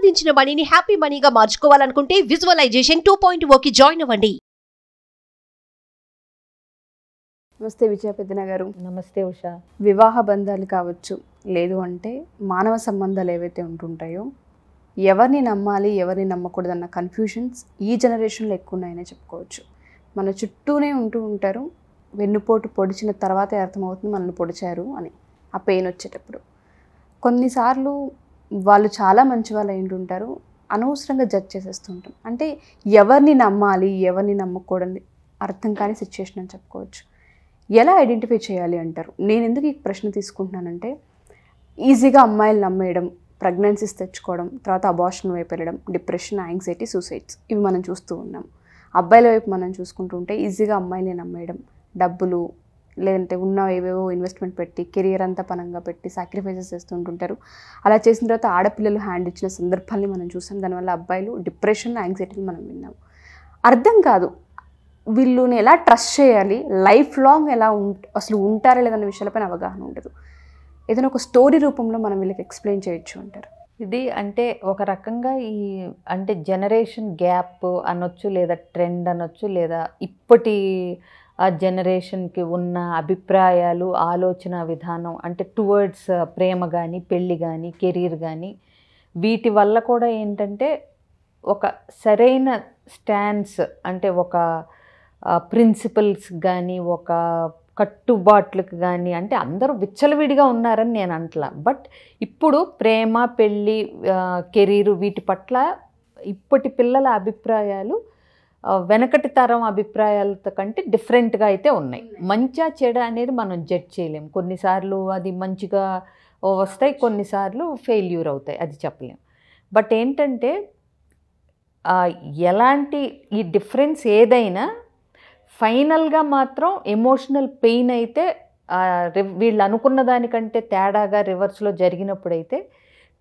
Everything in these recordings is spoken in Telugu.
సంపాదించిన మనీని హ్యాపీ మనీగా మార్చుకోవాలనుకుంటే విజువలైజేషన్ 2.0కి జాయిన్ అవ్వండి. నమస్తే విజయ పెద్దన గారు. నమస్తే ఉషా. వివాహ బంధాలు కావచ్చు, లేదు అంటే మానవ సంబంధాలు ఏవైతే ఉంటుంటాయో ఎవరిని నమ్మాలి ఎవరిని నమ్మకూడదన్న కన్ఫ్యూషన్స్ ఈ జనరేషన్లో ఎక్కువ ఉన్నాయనే చెప్పుకోవచ్చు. మన చుట్టూనే ఉంటూ ఉంటారు. వెన్నుపోటు పొడిచిన తర్వాతే అర్థమవుతుంది మనల్ని పొడిచారు అని. ఆ పెయిన్ వచ్చేటప్పుడు కొన్నిసార్లు వాళ్ళు చాలా మంచి వాళ్ళు ఏంటుంటారు, అనవసరంగా జడ్జ్ చేసేస్తుంటాం. అంటే ఎవరిని నమ్మాలి ఎవరిని నమ్మకూడని అర్థం కాని సిచ్యుయేషన్ అని చెప్పుకోవచ్చు. ఎలా ఐడెంటిఫై చేయాలి అంటారు? నేను ఎందుకు ఈ ప్రశ్న తీసుకుంటున్నానంటే, ఈజీగా అమ్మాయిలు నమ్మేయడం, ప్రెగ్నెన్సీస్ తెచ్చుకోవడం, తర్వాత అబార్షన్ వైపు వెళ్ళడం, డిప్రెషన్, యాంగ్జైటీ, సూసైడ్స్ ఇవి మనం చూస్తూ ఉన్నాం. అబ్బాయిల వైపు మనం చూసుకుంటుంటే ఈజీగా అమ్మాయిని నమ్మేయడం, డబ్బులు లేదంటే ఉన్న ఏవేవో ఇన్వెస్ట్మెంట్ పెట్టి కెరియర్ అంతా పనంగా పెట్టి సాక్రిఫైసెస్ చేస్తుంటుంటారు. అలా చేసిన తర్వాత ఆడపిల్లలు హ్యాండ్ ఇచ్చిన సందర్భాల్ని మనం చూసాం. దానివల్ల అబ్బాయిలు డిప్రెషన్, యాంగ్జైటీని మనం విన్నాం. అర్థం కాదు వీళ్ళని ఎలా ట్రస్ట్ చేయాలి, లైఫ్ లాంగ్ ఎలా అసలు ఉంటారా లేదన్న విషయాలపైన అవగాహన ఉండదు. ఏదైనా ఒక స్టోరీ రూపంలో మనం వీళ్ళకి ఎక్స్ప్లెయిన్ చేయొచ్చు అంటారు. ఇది అంటే ఒక రకంగా ఈ అంటే జనరేషన్ గ్యాప్ అనొచ్చు, లేదా ట్రెండ్ అనొచ్చు, లేదా ఇప్పటి ఆ జనరేషన్కి ఉన్న అభిప్రాయాలు, ఆలోచన విధానం, అంటే టువర్డ్స్ ప్రేమ కానీ పెళ్ళి కానీ కెరీర్ కానీ వీటి వల్ల కూడా ఏంటంటే ఒక సరైన స్టాండ్స్, అంటే ఒక ప్రిన్సిపల్స్ కానీ ఒక కట్టుబాట్లకు కానీ, అంటే అందరూ విచ్చలవిడిగా ఉన్నారని నేను అంటలా. బట్ ఇప్పుడు ప్రేమ పెళ్ళి కెరీరు వీటి పట్ల ఇప్పటి పిల్లల అభిప్రాయాలు వెనకటి తరం అభిప్రాయాలతో కంటే డిఫరెంట్గా అయితే ఉన్నాయి. మంచిగా చెడ అనేది మనం జడ్జ్ చేయలేం. కొన్నిసార్లు అది మంచిగా వస్తాయి, కొన్నిసార్లు ఫెయిల్యూర్ అవుతాయి, అది చెప్పలేం. బట్ ఏంటంటే ఎలాంటి ఈ డిఫరెన్స్ ఏదైనా ఫైనల్గా మాత్రం ఎమోషనల్ పెయిన్ అయితే వీళ్ళు అనుకున్న దానికంటే తేడాగా రివర్స్లో జరిగినప్పుడైతే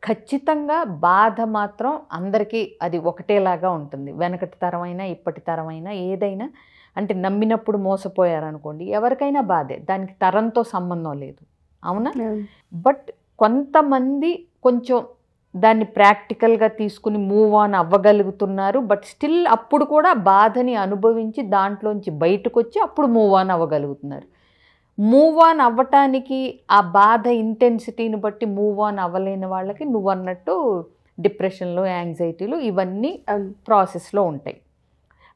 ఖచ్చితంగా బాధ మాత్రం అందరికీ అది ఒకటేలాగా ఉంటుంది. వెనకటి తరమైనా ఇప్పటి తరమైనా ఏదైనా, అంటే నమ్మినప్పుడు మోసపోయారనుకోండి, ఎవరికైనా బాధే, దానికి తరంతో సంబంధం లేదు, అవునా? బట్ కొంతమంది కొంచెం దాన్ని ప్రాక్టికల్గా తీసుకుని మూవ్ ఆన్ అవ్వగలుగుతున్నారు. బట్ స్టిల్ అప్పుడు కూడా బాధని అనుభవించి దాంట్లోంచి బయటకు వచ్చి అప్పుడు మూవ్ ఆన్ అవ్వగలుగుతున్నారు. మూవ్ ఆన్ అవ్వటానికి ఆ బాధ ఇంటెన్సిటీని బట్టి మూవ్ ఆన్ అవ్వలేని వాళ్ళకి నువ్వు అన్నట్టు డిప్రెషన్లు, యాంగ్జైటీలు ఇవన్నీ ప్రాసెస్లో ఉంటాయి.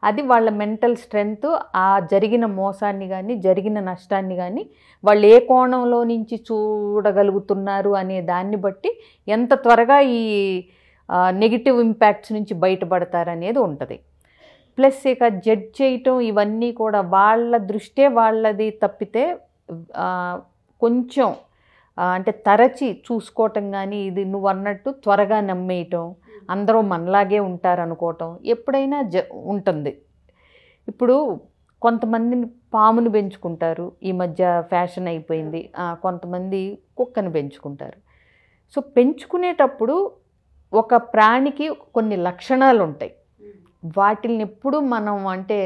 అది వాళ్ళ మెంటల్ స్ట్రెంగ్త్, ఆ జరిగిన మోసాన్ని కానీ జరిగిన నష్టాన్ని కానీ వాళ్ళు ఏ కోణంలో నుంచి చూడగలుగుతున్నారు అనే దాన్ని బట్టి ఎంత త్వరగా ఈ నెగిటివ్ ఇంపాక్ట్స్ నుంచి బయటపడతారనేది ఉంటుంది. ప్లస్ ఇక జడ్జ్ చేయటం ఇవన్నీ కూడా వాళ్ళ దృష్టే వాళ్ళది తప్పితే కొంచెం అంటే తరచి చూసుకోవటం కానీ, ఇది నువ్వు అన్నట్టు త్వరగా నమ్మేయటం, అందరూ మనలాగే ఉంటారనుకోవటం ఎప్పుడైనా ఉంటుంది. ఇప్పుడు కొంతమందిని పాముని పెంచుకుంటారు, ఈ మధ్య ఫ్యాషన్ అయిపోయింది. కొంతమంది కుక్కని పెంచుకుంటారు. సో పెంచుకునేటప్పుడు ఒక ప్రాణికి కొన్ని లక్షణాలు ఉంటాయి. వాటిని ఎప్పుడు మనం అంటే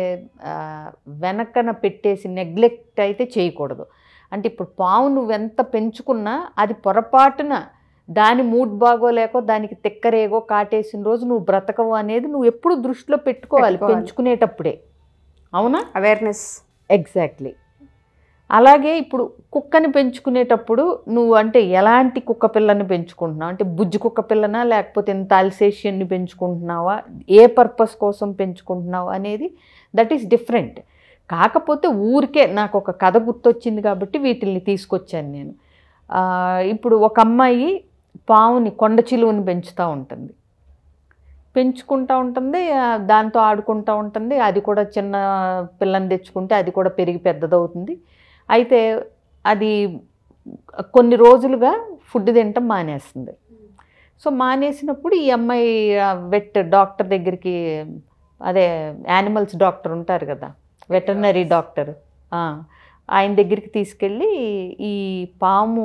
వెనకన పెట్టేసి నెగ్లెక్ట్ అయితే చేయకూడదు. అంటే ఇప్పుడు పాము నువ్వెంత పెంచుకున్నా అది పొరపాటున దాని మూడ్ బాగోలేకో దానికి తిక్కరేగో కాటేసిన రోజు నువ్వు బ్రతకవు అనేది నువ్వు ఎప్పుడు దృష్టిలో పెట్టుకోవాలి పెంచుకునేటప్పుడే, అవునా? అవేర్నెస్. ఎగ్జాక్ట్లీ. అలాగే ఇప్పుడు కుక్కని పెంచుకునేటప్పుడు నువ్వు అంటే ఎలాంటి కుక్క పిల్లని పెంచుకుంటున్నావు, అంటే బుజ్జి కుక్క పిల్లనా లేకపోతే ఇంత అల్సేషియన్ని పెంచుకుంటున్నావా, ఏ పర్పస్ కోసం పెంచుకుంటున్నావు అనేది దట్ ఈస్ డిఫరెంట్. కాకపోతే ఊరికే నాకు ఒక కథ గుర్తొచ్చింది కాబట్టి వీటిల్ని తీసుకొచ్చాను నేను. ఇప్పుడు ఒక అమ్మాయి పావుని, కొండ చిలువని పెంచుతూ ఉంటుంది, పెంచుకుంటూ ఉంటుంది, దాంతో ఆడుకుంటూ ఉంటుంది. అది కూడా చిన్న పిల్లని తెచ్చుకుంటే అది కూడా పెరిగి పెద్దదవుతుంది. అయితే అది కొన్ని రోజులుగా ఫుడ్ తినటం మానేస్తుంది. సో మానేసినప్పుడు ఈ అమ్మాయి వెట్ డాక్టర్ దగ్గరికి, అదే యానిమల్స్ డాక్టర్ ఉంటారు కదా, వెటర్నరీ డాక్టర్, ఆయన దగ్గరికి తీసుకెళ్ళి ఈ పాము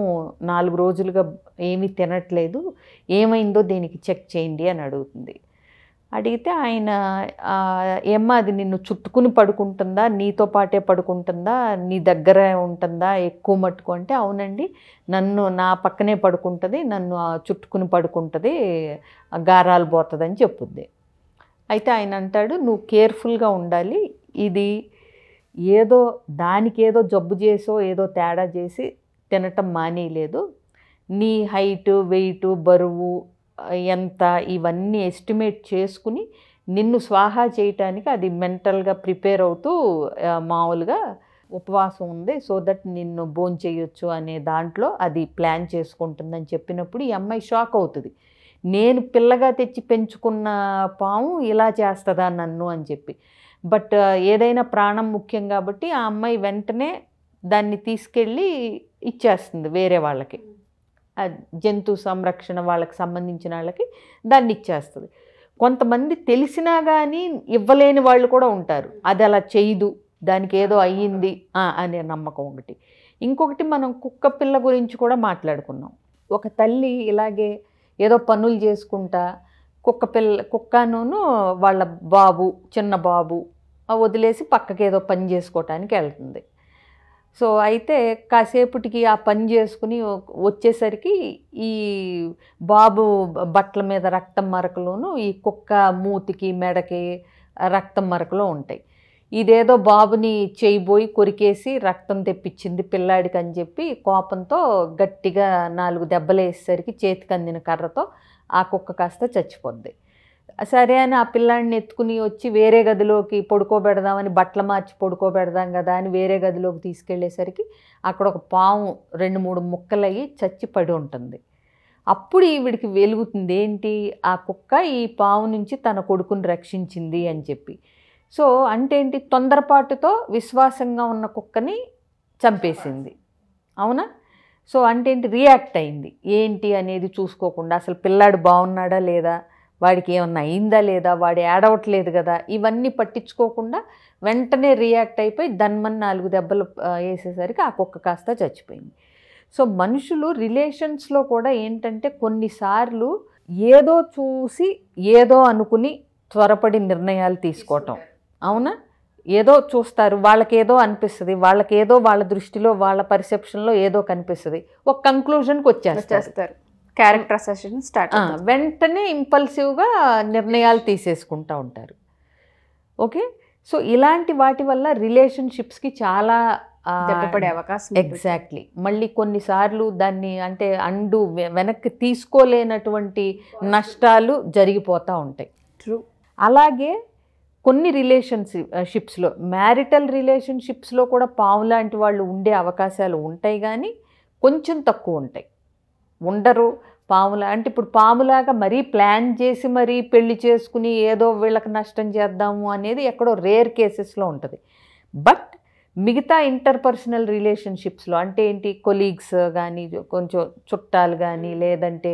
4 రోజులుగా ఏమీ తినట్లేదు, ఏమైందో దీనికి చెక్ చేయండి అని అడుగుతుంది. అడిగితే ఆయన ఏమ్మా అది నిన్ను చుట్టుకుని పడుకుంటుందా, నీతో పాటే పడుకుంటుందా, నీ దగ్గర ఉంటుందా ఎక్కువ మట్టుకు అంటే, అవునండి నన్ను నా పక్కనే పడుకుంటుంది, నన్ను చుట్టుకుని పడుకుంటుంది, గారాలు పోతుందని చెప్పుద్ది. అయితే ఆయన అంటాడు, నువ్వు కేర్ఫుల్గా ఉండాలి, ఇది ఏదో దానికేదో జబ్బు చేసో ఏదో తేడా చేసి తినటం మానేయలేదు, నీ హైటు వెయిటు బరువు ఎంత ఇవన్నీ ఎస్టిమేట్ చేసుకుని నిన్ను స్వాహా చేయటానికి అది మెంటల్గా ప్రిపేర్ అవుతూ మామూలుగా ఉపవాసం ఉంది, సో దట్ నిన్ను భోంచేయొచ్చు అనే దాంట్లో అది ప్లాన్ చేసుకుంటుందని చెప్పినప్పుడు ఈ అమ్మాయి షాక్ అవుతుంది. నేను పిల్లగా తెచ్చి పెంచుకున్న పాము ఇలా చేస్తుందా నన్ను అని చెప్పి. బట్ ఏదైనా ప్రాణం ముఖ్యం కాబట్టి ఆ అమ్మాయి వెంటనే దాన్ని తీసుకెళ్ళి ఇచ్చేస్తుంది వేరే వాళ్ళకి, జంతు సంరక్షణ వాళ్ళకి సంబంధించిన వాళ్ళకి దాన్ని ఇచ్చేస్తుంది. కొంతమంది తెలిసినా కానీ ఇవ్వలేని వాళ్ళు కూడా ఉంటారు, అది అలా చేయదు, దానికి ఏదో అయ్యింది అనే నమ్మకం ఒకటి. ఇంకొకటి మనం కుక్క పిల్ల గురించి కూడా మాట్లాడుకున్నాం. ఒక తల్లి ఇలాగే ఏదో పనులు చేసుకుంటా కుక్కను వాళ్ళ బాబు చిన్న బాబు వదిలేసి పక్కకి ఏదో పని చేసుకోవటానికి వెళ్తుంది. సో అయితే కాసేపటికి ఆ పని చేసుకుని వచ్చేసరికి ఈ బాబు బట్టల మీద రక్తం మరకలోను ఈ కుక్క మూతికి మెడకి రక్తం మరకలు ఉంటాయి. ఇదేదో బాబుని చేయబోయి కొరికేసి రక్తం తెప్పించింది పిల్లాడికి అని చెప్పి కోపంతో గట్టిగా 4 దెబ్బలు వేసేసరికి చేతికి అందిన కర్రతో ఆ కుక్క కాస్త చచ్చిపోద్ది. సరే అని ఆ పిల్లాడిని ఎత్తుకుని వచ్చి వేరే గదిలోకి పడుకోబెడదామని బట్టలు మార్చి పడుకోబెడదాం కదా అని వేరే గదిలోకి తీసుకెళ్లేసరికి అక్కడ ఒక పాము 2-3 ముక్కలయ్యి చచ్చి పడి ఉంటుంది. అప్పుడు ఈవిడికి వెలుగుతుంది, ఏంటి ఆ కుక్క ఈ పాము నుంచి తన కొడుకుని రక్షించింది అని చెప్పి. సో అంటే ఏంటి, తొందరపాటుతో విశ్వాసంగా ఉన్న కుక్కని చంపేసింది, అవునా? సో అంటే ఏంటి, రియాక్ట్ అయింది, ఏంటి అనేది చూసుకోకుండా అసలు పిల్లాడు బాగున్నాడా లేదా, వాడికి ఏమన్నా అయిందా లేదా, వాడు ఏడవట్లేదు కదా, ఇవన్నీ పట్టించుకోకుండా వెంటనే రియాక్ట్ అయిపోయి దన్మని 4 దెబ్బలు వేసేసరికి ఆ కుక్క కాస్త చచ్చిపోయింది. సో మనుషులు రిలేషన్స్లో కూడా ఏంటంటే కొన్నిసార్లు ఏదో చూసి ఏదో అనుకుని త్వరపడి నిర్ణయాలు తీసుకోవటం, అవునా? ఏదో చూస్తారు, వాళ్ళకేదో అనిపిస్తుంది, వాళ్ళకేదో వాళ్ళ దృష్టిలో వాళ్ళ పర్సెప్షన్లో ఏదో కనిపిస్తుంది, ఒక కంక్లూజన్కి వచ్చేస్తారు, క్యారెక్టర్ అసెసినేషన్ స్టార్ట్, వెంటనే ఇంపల్సివ్గా నిర్ణయాలు తీసేసుకుంటూ ఉంటారు. ఓకే, సో ఇలాంటి వాటి వల్ల రిలేషన్షిప్స్కి చాలా దెబ్బపడే అవకాశం. ఎగ్జాక్ట్లీ. మళ్ళీ కొన్నిసార్లు దాన్ని అంటే వెనక్కి తీసుకోలేనటువంటి నష్టాలు జరిగిపోతూ ఉంటాయి. ట్రూ. అలాగే కొన్ని రిలేషన్షిప్స్లో, మ్యారిటల్ రిలేషన్షిప్స్లో కూడా పాము లాంటి వాళ్ళు ఉండే అవకాశాలు ఉంటాయి, కానీ కొంచెం తక్కువ ఉంటాయి. ఉండరు పాములా అంటే ఇప్పుడు పాములాగా మరీ ప్లాన్ చేసి మరీ పెళ్లి చేసుకుని ఏదో వీళ్ళకి నష్టం చేద్దాము అనేది ఎక్కడో రేర్ కేసెస్లో ఉంటుంది. బట్ మిగతా ఇంటర్పర్సనల్ రిలేషన్షిప్స్లో అంటే ఏంటి, కొలీగ్స్ కానీ, కొంచెం చుట్టాలు కానీ, లేదంటే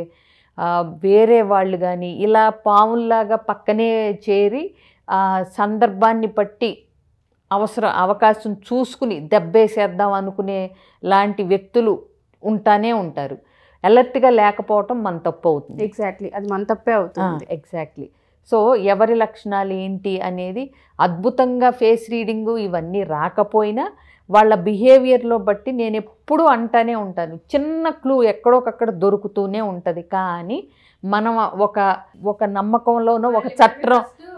వేరే వాళ్ళు కానీ ఇలా పాముల్లాగా పక్కనే చేరి సందర్భాన్ని బట్టి అవకాశం చూసుకుని దెబ్బేసేద్దాం అనుకునే లాంటి వ్యక్తులు ఉంటానే ఉంటారు. అలర్ట్గా లేకపోవటం మన తప్పు అవుతుంది. ఎగ్జాక్ట్లీ, అది మన తప్పే అవుతుంది. ఎగ్జాక్ట్లీ. సో ఎవరి లక్షణాలు ఏంటి అనేది అద్భుతంగా ఫేస్ రీడింగు ఇవన్నీ రాకపోయినా వాళ్ళ బిహేవియర్లో బట్టి నేను ఎప్పుడూ అంటానే ఉంటాను, చిన్న క్లూ ఎక్కడొకక్కడ దొరుకుతూనే ఉంటుంది. కానీ మనం ఒక నమ్మకంలోనో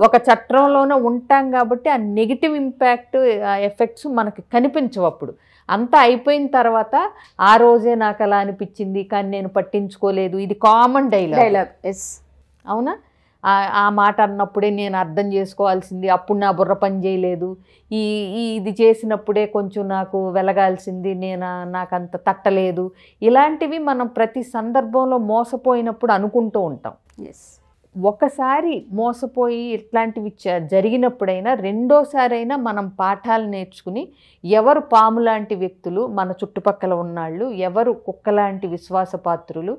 ఒక చట్టంలోనో ఉంటాం కాబట్టి ఆ నెగిటివ్ ఇంపాక్ట్ ఎఫెక్ట్స్ మనకి కనిపించవు. అప్పుడు అంతా అయిపోయిన తర్వాత ఆ రోజే నాకు అలా అనిపించింది కానీ నేను పట్టించుకోలేదు, ఇది కామన్ డైలాగ్. ఎస్, అవునా? ఆ మాట అన్నప్పుడే నేను అర్థం చేసుకోవాల్సింది, అప్పుడు నా బుర్ర పని చేయలేదు, ఇది చేసినప్పుడే కొంచెం నాకు వెలగాల్సింది, నాకు అంత తట్టలేదు. ఇలాంటివి మనం ప్రతి సందర్భంలో మోసపోయినప్పుడు అనుకుంటూ ఉంటాం. ఎస్, ఒకసారి మోసపోయి ఇట్లాంటివి జరిగినప్పుడైనా రెండోసారైనా మనం పాఠాలు నేర్చుకుని ఎవరు పాము లాంటి వ్యక్తులు మన చుట్టుపక్కల ఉన్నాళ్ళు, ఎవరు కుక్కలాంటి విశ్వాసపాత్రులు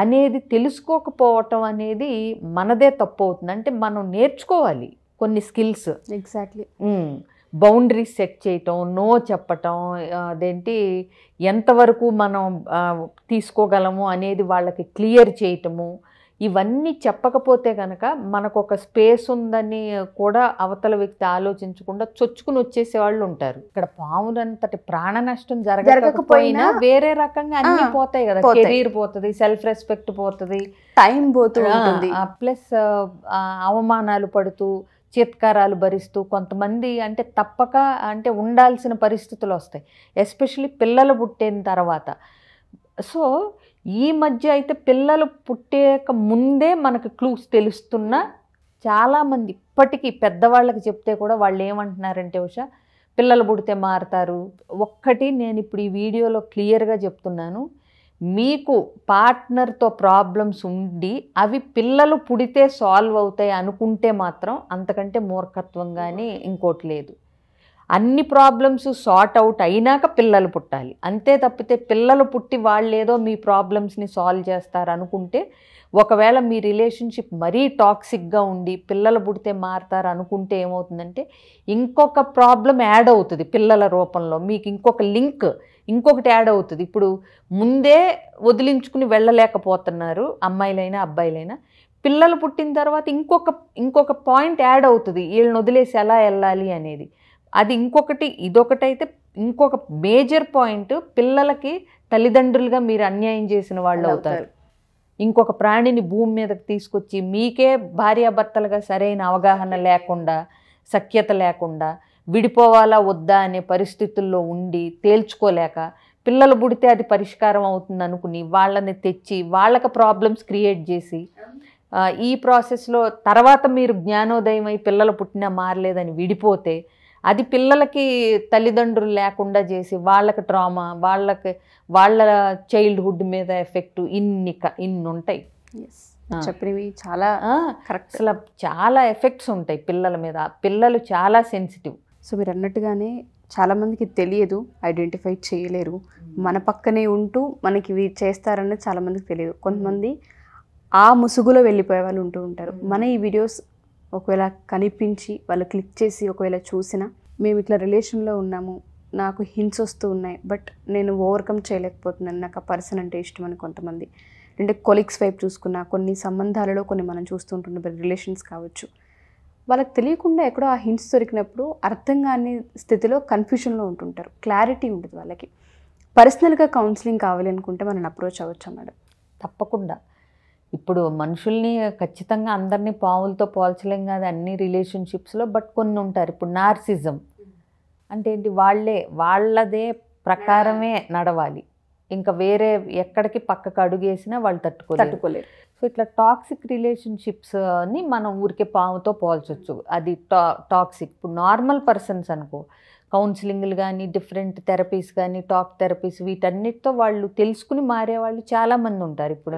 అనేది తెలుసుకోకపోవటం అనేది మనదే తప్పు అవుతుంది. అంటే మనం నేర్చుకోవాలి కొన్ని స్కిల్స్. ఎగ్జాక్ట్లీ. బౌండరీస్ సెట్ చేయటం, నో చెప్పటం, అదేంటి ఎంతవరకు మనం తీసుకోగలము అనేది వాళ్ళకి క్లియర్ చేయటము, ఇవన్నీ చెప్పకపోతే కనుక మనకు ఒక స్పేస్ ఉందని కూడా అవతల వ్యక్తి ఆలోచించకుండా చొచ్చుకుని వచ్చేసే వాళ్ళు ఉంటారు. ఇక్కడ పాములంతటి ప్రాణ నష్టం జరగకపోయినా వేరే రకంగా అన్ని పోతాయి కదా, కెరీర్ పోతుంది, సెల్ఫ్ రెస్పెక్ట్ పోతుంది, టైం పోతుంది, ప్లస్ అవమానాలు పడుతూ చిత్కారాలు భరిస్తూ కొంతమంది అంటే తప్పక అంటే ఉండాల్సిన పరిస్థితులు వస్తాయి, ఎస్పెషల్లీ పిల్లలు పుట్టిన తర్వాత. సో ఈ మధ్య అయితే పిల్లలు పుట్టేక ముందే మనకు క్లూస్ తెలుస్తున్నా చాలామంది ఇప్పటికీ పెద్దవాళ్ళకి చెప్తే కూడా వాళ్ళు ఏమంటున్నారంటే ఉషా పిల్లలు పుడితే మారుతారు. ఒక్కటి నేను ఇప్పుడు ఈ వీడియోలో క్లియర్గా చెప్తున్నాను, మీకు పార్ట్నర్తో ప్రాబ్లమ్స్ ఉండి అవి పిల్లలు పుడితే సాల్వ్ అవుతాయి అనుకుంటే మాత్రం అంతకంటే మూర్ఖత్వం కానీ ఇంకోటి లేదు. అన్ని ప్రాబ్లమ్స్ సార్ట్ అవుట్ అయినాక పిల్లలు పుట్టాలి, అంతే తప్పితే పిల్లలు పుట్టి వాళ్ళు ఏదో మీ ప్రాబ్లమ్స్ని సాల్వ్ చేస్తారు అనుకుంటే, ఒకవేళ మీ రిలేషన్షిప్ మరీ టాక్సిక్గా ఉండి పిల్లలు పుడితే మారుతారు అనుకుంటే ఏమవుతుందంటే ఇంకొక ప్రాబ్లం యాడ్ అవుతుంది పిల్లల రూపంలో, మీకు ఇంకొక లింక్ ఇంకొకటి యాడ్ అవుతుంది. ఇప్పుడు ముందే వదిలించుకుని వెళ్ళలేకపోతున్నారు అమ్మాయిలైనా అబ్బాయిలైనా, పిల్లలు పుట్టిన తర్వాత ఇంకొక పాయింట్ యాడ్ అవుతుంది వీళ్ళని వదిలేసి ఎలా వెళ్ళాలి అనేది. అది ఇంకొకటి, ఇదొకటైతే ఇంకొక మేజర్ పాయింట్, పిల్లలకి తల్లిదండ్రులుగా మీరు అన్యాయం చేసిన వాళ్ళు అవుతారు. ఇంకొక ప్రాణిని భూమి మీదకి తీసుకొచ్చి మీకే భార్యాభర్తలుగా సరైన అవగాహన లేకుండా, సఖ్యత లేకుండా, విడిపోవాలా వద్దా అనే పరిస్థితుల్లో ఉండి తేల్చుకోలేక పిల్లలు పుడితే అది పరిష్కారం అవుతుంది అనుకుని వాళ్ళని తెచ్చి వాళ్ళకి ప్రాబ్లమ్స్ క్రియేట్ చేసి ఈ ప్రాసెస్లో తర్వాత మీరు జ్ఞానోదయం అయి పిల్లలు పుట్టినా మారలేదని విడిపోతే అది పిల్లలకి తల్లిదండ్రులు లేకుండా చేసి వాళ్ళకి ట్రామా, వాళ్ళ చైల్డ్హుడ్ మీద ఎఫెక్ట్ ఇన్ని ఉంటాయి. చెప్పినవి చాలా కరెక్ట్. అసలు చాలా ఎఫెక్ట్స్ ఉంటాయి పిల్లల మీద. పిల్లలు చాలా సెన్సిటివ్. సో మీరు అన్నట్టుగానే చాలామందికి తెలియదు, ఐడెంటిఫై చేయలేరు, మన పక్కనే ఉంటూ మనకి ఇవి చేస్తారనేది చాలామందికి తెలియదు. కొంతమంది ఆ ముసుగులో వెళ్ళిపోయే వాళ్ళు ఉంటూ ఉంటారు. మన ఈ వీడియోస్ ఒకవేళ కనిపించి వాళ్ళు క్లిక్ చేసి ఒకవేళ చూసినా మేము ఇట్లా రిలేషన్లో ఉన్నాము, నాకు హింట్స్ వస్తూ ఉన్నాయి, బట్ నేను ఓవర్కమ్ చేయలేకపోతున్నాను, నాకు ఆ పర్సన్ అంటే ఇష్టం అని కొంతమంది, అంటే కొలీగ్స్ వైపు చూసుకున్నా కొన్ని సంబంధాలలో కొన్ని మనం చూస్తుంటున్న రిలేషన్స్ కావచ్చు, వాళ్ళకి తెలియకుండా ఎక్కడో ఆ హింట్స్ దొరికినప్పుడు అర్థం కాని స్థితిలో కన్ఫ్యూషన్లో ఉంటుంటారు, క్లారిటీ ఉంటుంది వాళ్ళకి. పర్సనల్గా కౌన్సిలింగ్ కావాలి అనుకుంటే మనం అప్రోచ్ అవ్వచ్చా మేడం? తప్పకుండా. ఇప్పుడు మనుషుల్ని ఖచ్చితంగా అందరినీ పావులతో పోల్చలేం కాదు అన్ని రిలేషన్షిప్స్లో, బట్ కొన్ని ఉంటారు. ఇప్పుడు నార్సిజం అంటే ఏంటి, వాళ్ళదే ప్రకారమే నడవాలి, ఇంకా వేరే ఎక్కడికి పక్కకు అడుగేసినా వాళ్ళు తట్టుకోలేరు. సో ఇట్లా టాక్సిక్ రిలేషన్షిప్స్ని మనం ఊరికే పావుతో పోల్చొచ్చు, అది టాక్సిక్. ఇప్పుడు నార్మల్ పర్సన్స్ అనుకో, కౌన్సిలింగ్లు కానీ డిఫరెంట్ థెరపీస్ కానీ టాక్ థెరపీస్ వీటన్నిటితో వాళ్ళు తెలుసుకుని మారేవాళ్ళు చాలామంది ఉంటారు. ఇప్పుడు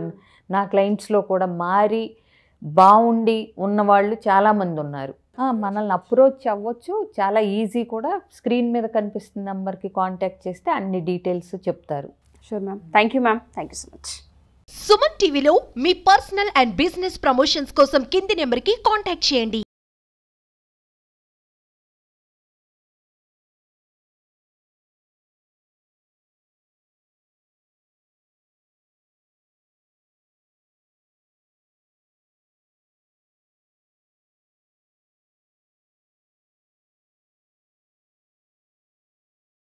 నా క్లయింట్స్లో కూడా మారి బాగుండి ఉన్నవాళ్ళు చాలామంది ఉన్నారు. మనల్ని అప్రోచ్ అవ్వచ్చు, చాలా ఈజీ కూడా. స్క్రీన్ మీద కనిపిస్తున్న నెంబర్కి కాంటాక్ట్ చేస్తే అన్ని డీటెయిల్స్ చెప్తారు. Sure ma'am. Thank you ma'am. Thank you so much. Suman టీవీలో మీ పర్సనల్ అండ్ బిజినెస్ ప్రమోషన్స్ కోసం కింది నెంబర్కి కాంటాక్ట్ చేయండి.